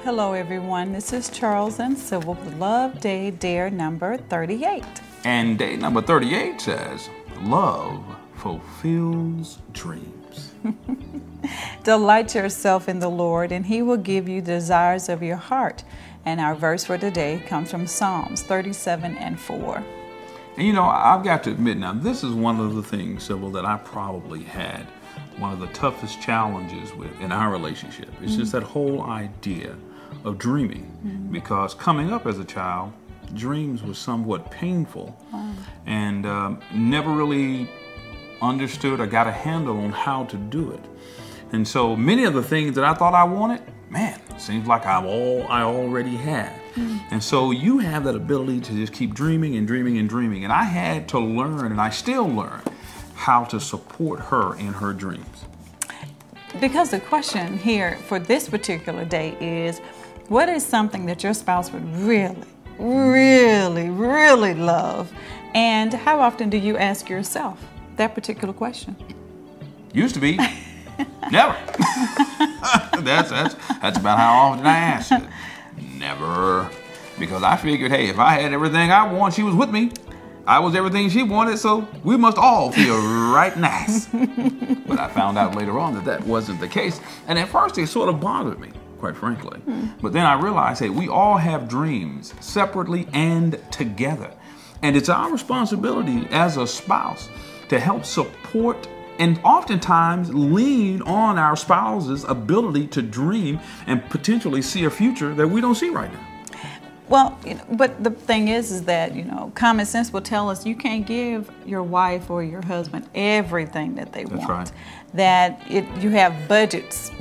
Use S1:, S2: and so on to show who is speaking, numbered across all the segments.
S1: Hello everyone, this is Charles and Sybil with Love Day Dare number 38.
S2: And day number 38 says, love fulfills dreams.
S1: Delight yourself in the Lord and He will give you desires of your heart. And our verse for today comes from Psalms 37:4.
S2: And you know, I've got to admit now, this is one of the things, Sybil, that I probably had one of the toughest challenges with in our relationship. It's just that whole idea of dreaming, because coming up as a child, dreams were somewhat painful and never really understood or got a handle on how to do it. And so many of the things that I thought I wanted, man, seems like I already had. And so you have that ability to just keep dreaming and dreaming and dreaming. And I had to learn, and I still learn, how to support her in her dreams.
S1: Because the question here for this particular day is, what is something that your spouse would really, really, really love? And how often do you ask yourself that particular question?
S2: Used to be. Never. That's about how often I ask it. Never. Because I figured, hey, if I had everything I want, she was with me. I was everything she wanted, so we must all feel right nice. But I found out later on that that wasn't the case. And at first it sort of bothered me, quite frankly. But then I realized, hey, we all have dreams separately and together. And it's our responsibility as a spouse to help support and oftentimes lean on our spouse's ability to dream and potentially see a future that we don't see right now.
S1: Well, but the thing is that, common sense will tell us you can't give your wife or your husband everything that they want.
S2: Right.
S1: That you have budgets,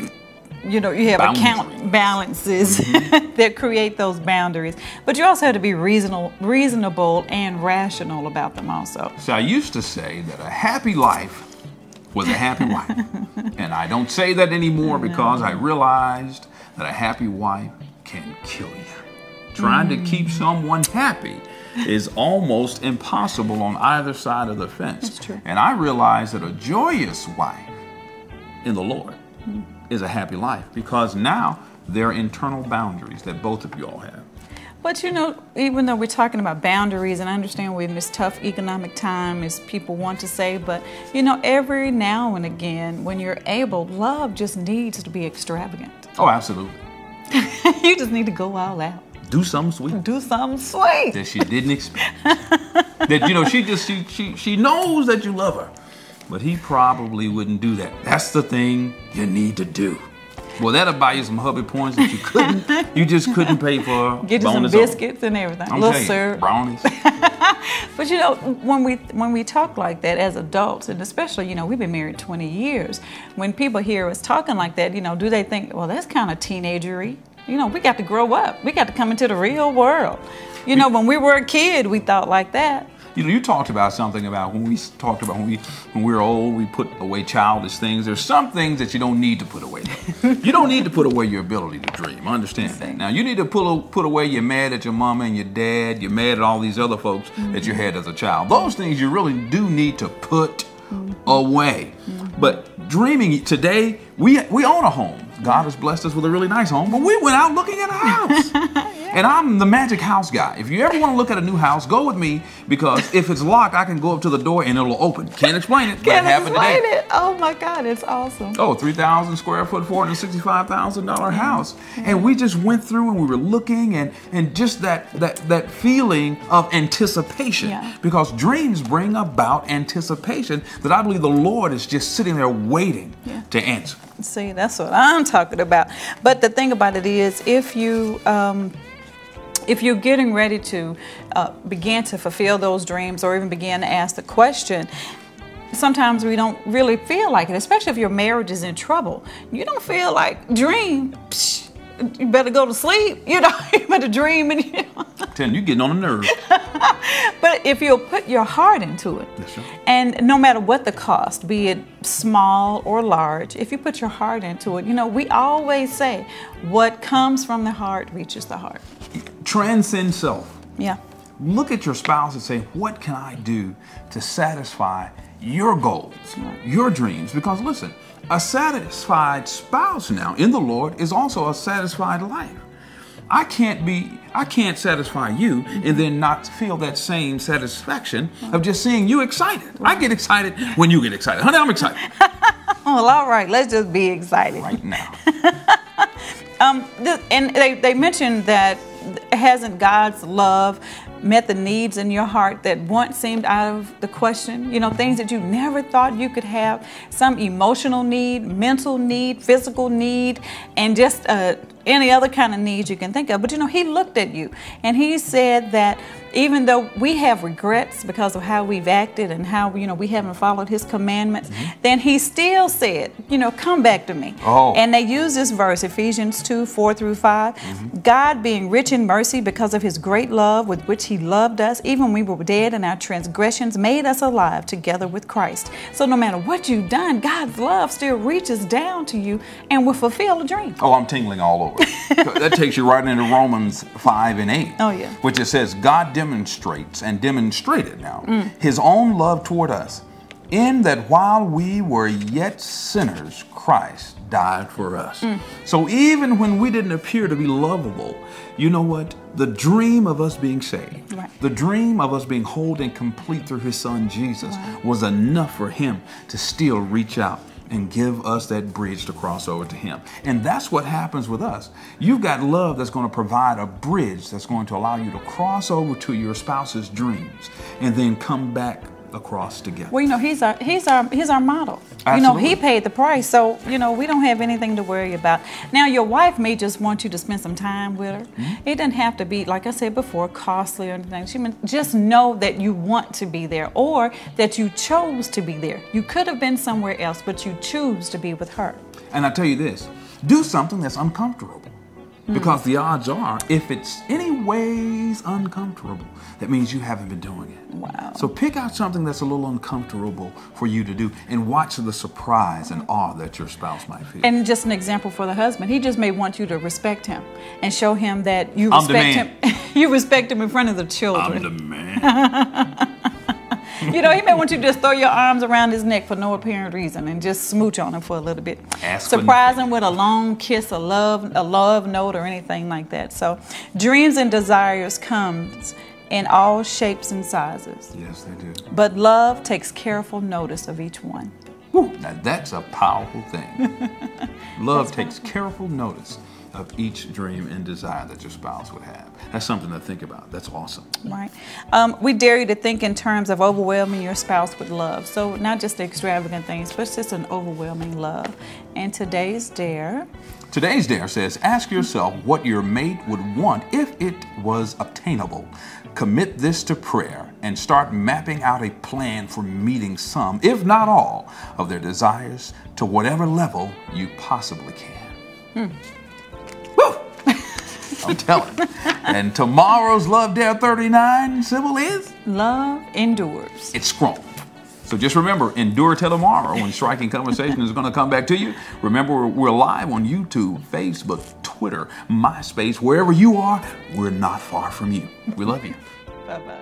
S1: you have account balances that create those boundaries. But you also have to be reasonable and rational about them also.
S2: So I used to say that a happy life was a happy wife. And I don't say that anymore because I realized that a happy wife can kill you. Trying to keep someone happy is almost impossible on either side of the fence.
S1: That's true.
S2: And I realized that a joyous wife in the Lord is a happy life, because now there are internal boundaries that both of you all have.
S1: But even though we're talking about boundaries, and I understand we're in this tough economic time, as people want to say, but every now and again, when you're able, love just needs to be extravagant.
S2: Oh, absolutely.
S1: You just need to go all out.
S2: Do something sweet.
S1: Do something sweet
S2: that she didn't expect. That she knows that you love her, but he probably wouldn't do that. That's the thing you need to do. Well, that'll buy you some hubby points that you just couldn't pay for.
S1: Get you some biscuits and everything.
S2: I'm
S1: little syrup,
S2: brownies.
S1: But when we talk like that as adults, and especially we've been married 20 years, when people hear us talking like that, do they think, well, that's kind of teenagery? We got to grow up. We got to come into the real world. When we were a kid, we thought like that.
S2: You talked about something about when we were old, we put away childish things. There's some things that you don't need to put away. You don't need to put away your ability to dream. Understand that. Now, you need to put away you're mad at your mama and your dad. You're mad at all these other folks that you had as a child. Those things you really do need to put away. But dreaming today, we own a home. God has blessed us with a really nice home, but we went out looking at a house. And I'm the magic house guy. If you ever want to look at a new house, go with me, because if it's locked, I can go up to the door and it'll open. Can't explain it, but it happened today.
S1: Can't explain it. Oh my God, it's awesome.
S2: Oh, 3,000 square foot, $465,000 house. And we just went through and we were looking and just that feeling of anticipation. Because dreams bring about anticipation that I believe the Lord is just sitting there waiting to answer.
S1: See, that's what I'm talking about. But the thing about it is, if you're getting ready to begin to fulfill those dreams, or even begin to ask the question, sometimes we don't really feel like it, especially if your marriage is in trouble. You don't feel like dream. Psh, you better go to sleep. You better dream. And
S2: You're getting on the nerves.
S1: But if you'll put your heart into it, and no matter what the cost, be it small or large, if you put your heart into it, we always say, what comes from the heart reaches the heart.
S2: Transcend self.
S1: Yeah.
S2: Look at your spouse and say, what can I do to satisfy your goals, your dreams? Because listen, a satisfied spouse now in the Lord is also a satisfied life. I can't satisfy you and then not feel that same satisfaction of just seeing you excited. I get excited when you get excited. Honey, I'm excited.
S1: Well, all right, let's just be excited.
S2: Right now.
S1: And they mentioned that hasn't God's love met the needs in your heart that once seemed out of the question? You know, things that you never thought you could have, some emotional need, mental need, physical need, and just any other kind of needs you can think of. But you know, he looked at you and he said that even though we have regrets because of how we've acted and how, you know, we haven't followed his commandments, then he still said, you know, come back to me.
S2: Oh.
S1: And they use this verse, Ephesians 2:4-5. God, being rich in mercy because of his great love with which he loved us, even when we were dead in our transgressions, made us alive together with Christ. So no matter what you've done, God's love still reaches down to you and will fulfill a dream.
S2: Oh, I'm tingling all over. That takes you right into Romans 5:8.
S1: Oh, yeah.
S2: Which it says, God demonstrates and demonstrated now his own love toward us, in that while we were yet sinners, Christ died for us. So even when we didn't appear to be lovable, you know what? The dream of us being saved, the dream of us being whole and complete through his son Jesus was enough for him to still reach out and give us that bridge to cross over to him. And that's what happens with us. You've got love that's going to provide a bridge that's going to allow you to cross over to your spouse's dreams and then come back across together.
S1: Well, you know, he's our model.
S2: Absolutely.
S1: You know, he paid the price, so you know we don't have anything to worry about. Now, your wife may just want you to spend some time with her. It doesn't have to be, like I said before, costly or anything. She just know that you want to be there, or that you chose to be there. You could have been somewhere else, but you choose to be with her.
S2: And I tell you this: do something that's uncomfortable. Because the odds are, if it's any ways uncomfortable, that means you haven't been doing it.
S1: Wow.
S2: So pick out something that's a little uncomfortable for you to do and watch the surprise and awe that your spouse might feel.
S1: And just an example for the husband, he just may want you to respect him and show him that you respect him. You respect him in front of the children.
S2: I'm the man.
S1: You know, he may want you to just throw your arms around his neck for no apparent reason and just smooch on him for a little bit. Surprise him with a long kiss, a love note, or anything like that. So dreams and desires comes in all shapes and sizes.
S2: Yes, they do.
S1: But love takes careful notice of each one.
S2: Woo, now that's a powerful thing. Love takes careful notice of each dream and desire that your spouse would have. That's something to think about. That's awesome.
S1: Right. We dare you to think in terms of overwhelming your spouse with love. So not just the extravagant things, but just an overwhelming love. And today's dare
S2: says, ask yourself what your mate would want if it was obtainable. Commit this to prayer and start mapping out a plan for meeting some, if not all, of their desires to whatever level you possibly can. Woo! I'm telling you. And tomorrow's Love Dare 39 symbol is?
S1: Love endures.
S2: It's strong. So just remember, endure till tomorrow when Striking Conversation is going to come back to you. Remember, we're live on YouTube, Facebook, Twitter, MySpace. Wherever you are, we're not far from you. We love you.
S1: Bye-bye.